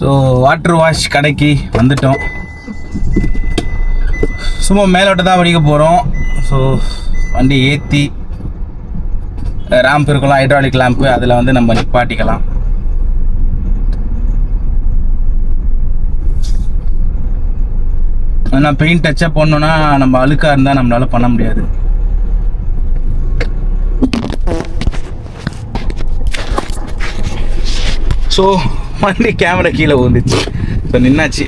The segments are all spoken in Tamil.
ஸோ வாட்டர் வாஷ் கடைக்கு வந்துட்டோம். சும்மா மேலோட்ட தான் வடிக்க போகிறோம். ஸோ வண்டி ஏற்றி ரேம்ப் இருக்கலாம், ஹைட்ராலிக் லேம்ப்பு, அதில் வந்து நம்ம நிப்பாட்டிக்கலாம். ஆனால் பெயிண்ட் டச்சப் பண்ணோன்னா நம்ம அழுக்காக இருந்தால் நம்மளால் பண்ண முடியாது. ஸோ வண்டி கேமரா கீழே வந்துச்சு. ஸோ நின்னாச்சு.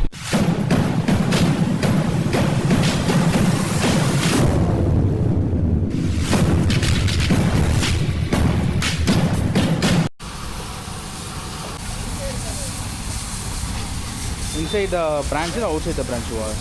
Inside the branch or outside the branch was?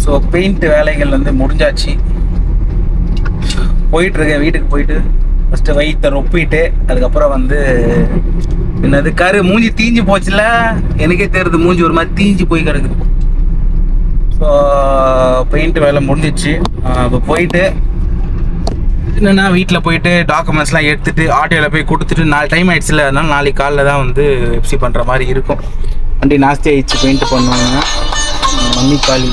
So paint வேலைகள் வந்து முடிஞ்சாச்சு. போயிட்டுருக்கேன். வீட்டுக்கு போயிட்டு ஃபஸ்ட்டு வயிற்றை ரொப்பிட்டு அதுக்கப்புறம் வந்து என்னது மூஞ்சி தீஞ்சு போச்சுல, எனக்கே தெரியுது மூஞ்சி ஒரு மாதிரி தீஞ்சு போய் கிடக்குது. ஸோ பெயிண்ட் வேலை முடிஞ்சிச்சு. இப்போ போயிட்டு என்னென்னா வீட்டில் போயிட்டு டாக்குமெண்ட்ஸ்லாம் எடுத்துகிட்டு ஆட்டோவில் போய் கொடுத்துட்டு 4 டைம் ஆகிடுச்சுல, அதனால நாளைக்கு காலையில் தான் வந்து எஃப்சி பண்ணுற மாதிரி இருக்கும். வண்டி நாஸ்தி ஆகிடுச்சு. பெயிண்ட் பண்ணுவாங்க மம்மி காலி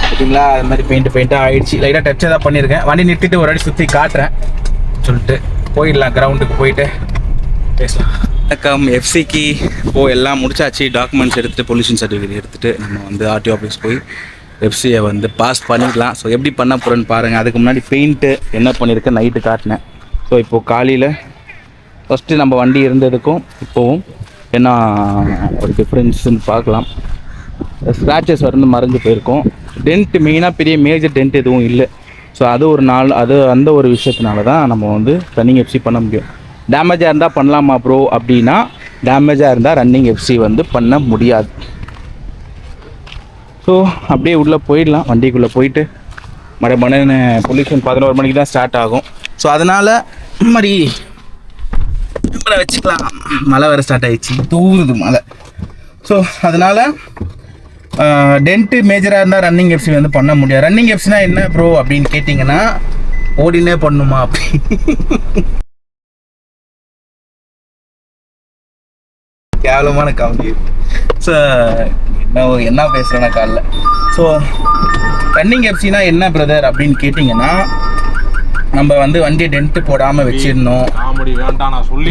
ஓகேங்களா. அது மாதிரி பெயிண்ட்டாக ஆகிடுச்சு. லைட்டாக டச்சை தான் பண்ணியிருக்கேன். வண்டி நிறுத்திட்டு ஒரு அடி சுற்றி காட்டுறேன் சொல்லிட்டு போயிடலாம். கிரவுண்டுக்கு போயிட்டு பேசலாம். வணக்கம். எஃப்சிக்கு எல்லாம் முடிச்சாச்சு. டாக்குமெண்ட்ஸ் எடுத்துகிட்டு பொல்யூஷன் சர்டிஃபிகேட் எடுத்துகிட்டு நம்ம வந்து ஆர்டிஓ ஆஃபீஸ் போய் எஃப்சியை வந்து பாஸ் பண்ணிக்கலாம். ஸோ எப்படி பண்ண போகிறேன்னு பாருங்கள். அதுக்கு முன்னாடி பெயிண்ட்டு என்ன பண்ணியிருக்கேன் நைட்டு காட்டினேன். ஸோ இப்போது காலையில் ஃபஸ்ட்டு நம்ம வண்டி இருந்ததுக்கும் இப்போவும் என்ன ஒரு டிஃப்ரென்ஸுன்னு பார்க்கலாம். ஸ்க்ராச்சஸ் வந்து மறைஞ்சு போயிருக்கோம். டென்ட் மெயினாக பெரிய மேஜர் டென்ட் எதுவும் இல்லை. ஸோ அது ஒரு நாள் அந்த ஒரு விஷயத்தினால தான் நம்ம வந்து ரன்னிங் எஃப்சி பண்ண முடியும். டேமேஜாக இருந்தால் பண்ணலாமா ப்ரோ அப்படின்னா, டேமேஜாக இருந்தால் ரன்னிங் எஃப்சி வந்து பண்ண முடியாது. ஸோ அப்படியே உள்ளே போயிடலாம். வண்டிக்குள்ளே போயிட்டு மணி பொல்யூஷன் 11 மணிக்கு தான் ஸ்டார்ட் ஆகும். ஸோ அதனால் மாதிரி வச்சுக்கலாம். மழை வேறு ஸ்டார்ட் ஆகிடுச்சு, தூவுது மழை. ஸோ அதனால் டென்ட்டு மேஜராக இருந்தால் ரன்னிங் எஃப்சி வந்து பண்ண முடியாது. ரன்னிங் எஃப்சினா என்ன ப்ரோ அப்படின்னு கேட்டிங்கன்னா, ஓடினே பண்ணுமா அப்படி கேவலமான காமெடி. ஸோ என்ன பேசுகிறேன்னா காலைல. ஸோ ரன்னிங் எஃப்சினா என்ன பிரதர் அப்படின்னு கேட்டிங்கன்னா, நம்ம வந்து வண்டியை டென்ட்டு போடாமல் வச்சிடணும்.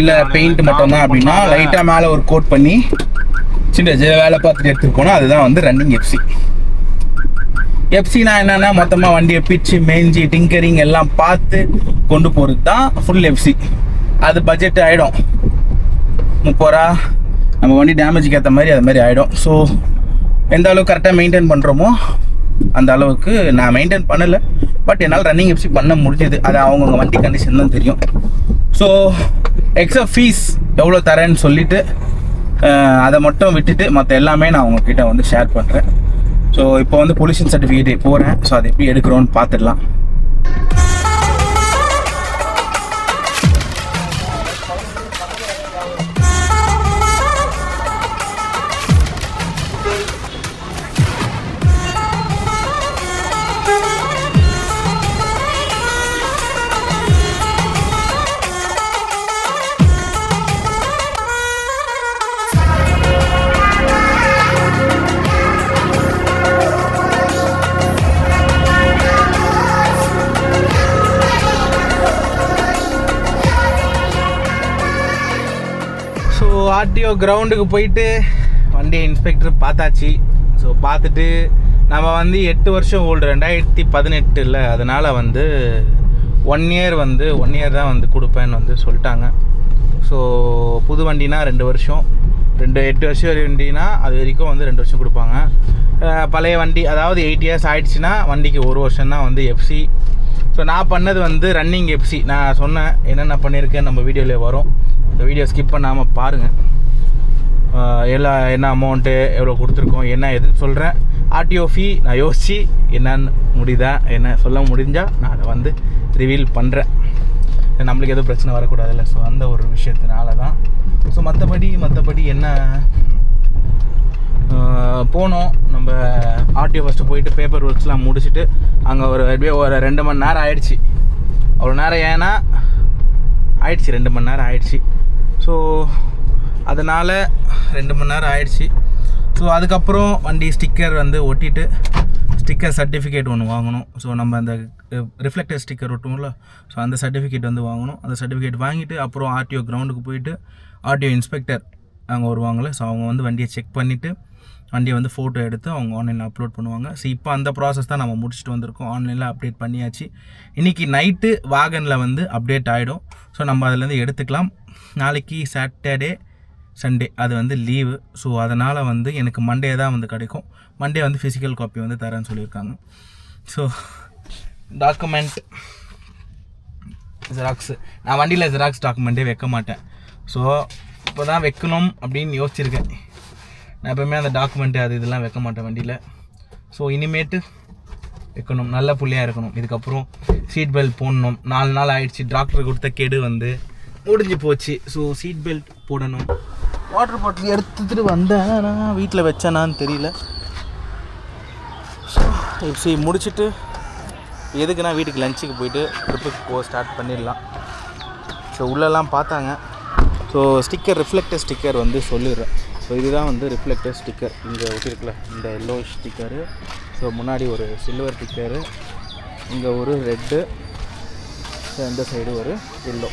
இல்லை பெயிண்ட் மட்டும்தான் அப்படின்னா லைட்டாக மேலே ஒரு கோட் பண்ணி சின்ன வேலை பார்த்துட்டு எடுத்துருக்கோன்னா அதுதான் வந்து ரன்னிங் எஃப்சி. எஃப்சினா என்னென்னா மொத்தமாக வண்டியை பிச்சு மேஞ்சி டிங்கரிங் எல்லாம் பார்த்து கொண்டு போகிறது தான் ஃபுல் எஃப்சி. அது பட்ஜெட் ஆகிடும் 30 ரூபா. நம்ம வண்டி டேமேஜுக்கு ஏற்ற மாதிரி அது மாதிரி ஆகிடும். ஸோ எந்த அளவுக்கு கரெக்டாக மெயின்டைன் பண்ணுறோமோ அந்த அளவுக்கு நான் மெயின்டைன் பண்ணலை. பட் என்னால் ரன்னிங் எஃப்சி பண்ண முடிஞ்சது. அது அவங்கவுங்க வண்டி கண்டிஷன் தான் தெரியும். ஸோ எக்ஸ்ட்ரா ஃபீஸ் எவ்வளோ தரேன்னு சொல்லிவிட்டு அதை மட்டும் விட்டுட்டு மற்ற எல்லாமே நான் உங்ககிட்ட வந்து ஷேர் பண்ணுறேன். ஸோ இப்போ வந்து பொல்யூஷன் சர்டிஃபிகேட் போகிறேன். ஸோ அதை எப்படி எடுக்கிறோன்னு பார்த்துடலாம். ஸோ ஆர்டிஓ கிரவுண்டுக்கு போயிட்டு வண்டியை இன்ஸ்பெக்டர் பார்த்தாச்சு. ஸோ பார்த்துட்டு நம்ம வந்து 8 வருஷம் ஓல்டு 2018 அதனால் வந்து 1 இயர் தான் வந்து கொடுப்பேன்னு வந்து சொல்லிட்டாங்க. ஸோ புது வண்டினா 2 வருஷம், 8 வருஷம் வண்டினா அது வரைக்கும் வந்து 2 வருஷம் கொடுப்பாங்க. பழைய வண்டி அதாவது 8 இயர்ஸ் ஆகிடுச்சின்னா வண்டிக்கு 1 வருஷம் தான் வந்து எஃப்சி. ஸோ நான் பண்ணது வந்து ரன்னிங் எஃப்சி. நான் சொன்னேன் என்னென்ன பண்ணியிருக்கேன் நம்ம வீடியோவில் வரும். இந்த வீடியோ ஸ்கிப் பண்ணாமல் பாருங்கள். என்ன அமௌண்ட்டு எவ்வளோ கொடுத்துருக்கோம் என்ன எதுன்னு சொல்கிறேன். ஆர்டிஓ ஃபீ நான் யோசித்து என்னன்னு என்ன சொல்ல முடிஞ்சால் நான் அதை வந்து ரிவீல் பண்ணுறேன். நம்மளுக்கு எதுவும் பிரச்சனை வரக்கூடாதுல்ல. ஸோ அந்த ஒரு விஷயத்தினால தான். ஸோ மற்றபடி என்ன போனோம் நம்ம ஆர்டிஓ ஃபஸ்ட்டு போயிட்டு பேப்பர் ஒர்க்ஸ்லாம் முடிச்சுட்டு அங்கே எப்படியோ ஒரு 2 மணி நேரம் ஆயிடுச்சு. அவ்வளோ நேரம் ஏன்னா ஆயிடுச்சு 2 மணி நேரம் ஆயிடுச்சு. ஸோ அதனால் 2 மணி நேரம் ஆயிடுச்சு. ஸோ அதுக்கப்புறம் வண்டி ஸ்டிக்கர் வந்து ஒட்டிட்டு ஸ்டிக்கர் சர்டிஃபிகேட் ஒன்று வாங்கணும். ஸோ நம்ம அந்த ரிஃப்ளெக்டர் ஸ்டிக்கர் ஒட்டுவோம்ல, ஸோ அந்த சர்டிஃபிகேட் வந்து வாங்கணும். அந்த சர்டிஃபிகேட் வாங்கிட்டு அப்புறம் ஆர்டிஓ கிரவுண்டுக்கு போயிட்டு ஆர்டிஓ இன்ஸ்பெக்டர் அங்கே வருவாங்களே, ஸோ அவங்க வந்து வண்டியை செக் பண்ணிவிட்டு வண்டியை வந்து ஃபோட்டோ எடுத்து அவங்க ஆன்லைனில் அப்லோட் பண்ணுவாங்க. ஸோ இப்போ அந்த ப்ராசஸ் தான் நம்ம முடிச்சுட்டு வந்திருக்கோம். ஆன்லைனில் அப்டேட் பண்ணியாச்சு. இன்றைக்கி நைட்டு வாகனில் வந்து அப்டேட் ஆகிடும். ஸோ நம்ம அதிலேருந்து எடுத்துக்கலாம். நாளைக்கு சாட்டர்டே சண்டே அது வந்து லீவு. ஸோ அதனால் வந்து எனக்கு மண்டே தான் வந்து கிடைக்கும். மண்டே வந்து ஃபிசிக்கல் காப்பி வந்து தரேன்னு சொல்லியிருக்காங்க. ஸோ டாக்குமெண்ட் ஜெராக்ஸு நான் வண்டியில் ஜெராக்ஸ் டாக்குமெண்ட்டே வைக்க மாட்டேன். ஸோ இப்போ தான் வைக்கணும் அப்படின்னு யோசிச்சிருக்கேன். நான் எப்போவுமே அந்த டாக்குமெண்ட்டு அது இதெல்லாம் வைக்க மாட்டேன் வண்டியில். ஸோ இனிமேட்டு வைக்கணும், நல்ல புள்ளியாக இருக்கணும். இதுக்கப்புறம் சீட் பெல்ட் போடணும். 4 நாள் ஆகிடுச்சு. டாக்டர் கொடுத்த கெடு வந்து முடிஞ்சு போச்சு. ஸோ சீட் பெல்ட் போடணும். வாட்டர் பாட்டில் எடுத்துகிட்டு வந்தேன், நான் வீட்டில் வச்சேனான்னு தெரியல. ஸோ இப்படி முடிச்சுட்டு எதுக்குன்னா வீட்டுக்கு லஞ்சுக்கு போயிட்டு ட்ரிப்புக்கு ஸ்டார்ட் பண்ணிடலாம். ஸோ உள்ளெல்லாம் பார்த்தாங்க. ஸோ ஸ்டிக்கர் ரிஃப்ளெக்டர் ஸ்டிக்கர் வந்து சொல்லிடுறேன். ஸோ இதுதான் வந்து ரிஃப்ளெக்டர் ஸ்டிக்கர். இங்கே ஒட்டிருக்குல்ல இந்த எல்லோ ஸ்டிக்கரு. ஸோ முன்னாடி ஒரு சில்வர் ஸ்டிக்கரு, இங்கே ஒரு ரெட்டு, இந்த சைடு ஒரு எல்லோ.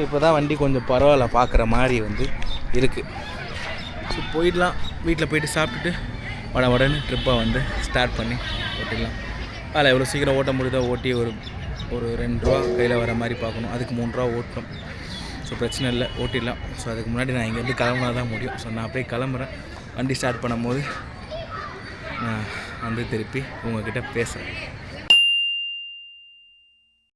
இப்போ தான் வண்டி கொஞ்சம் பரவாயில்ல பார்க்குற மாதிரி வந்து இருக்குது. ஸோ போயிடலாம். வீட்டில் போயிட்டு சாப்பிட்டுட்டு உடனே ட்ரிப்பாக வந்து ஸ்டார்ட் பண்ணி ஓட்டிடலாம். அதில் எவ்வளோ சீக்கிரம் ஓட்ட முடியுதோ ஓட்டி ஒரு 2 ரூபா கையில் வர மாதிரி பார்க்கணும். அதுக்கு 3 ரூபா ஓட்டணும். ஸோ பிரச்சனை இல்லை, ஓட்டிடலாம். ஸோ அதுக்கு முன்னாடி நான் இங்கேருந்து கிளம்புனா தான் முடியும். ஸோ நான் அப்படியே கிளம்புறேன். வண்டி ஸ்டார்ட் பண்ணும்போது நான் வந்து திருப்பி உங்கள்கிட்ட பேசுகிறேன்.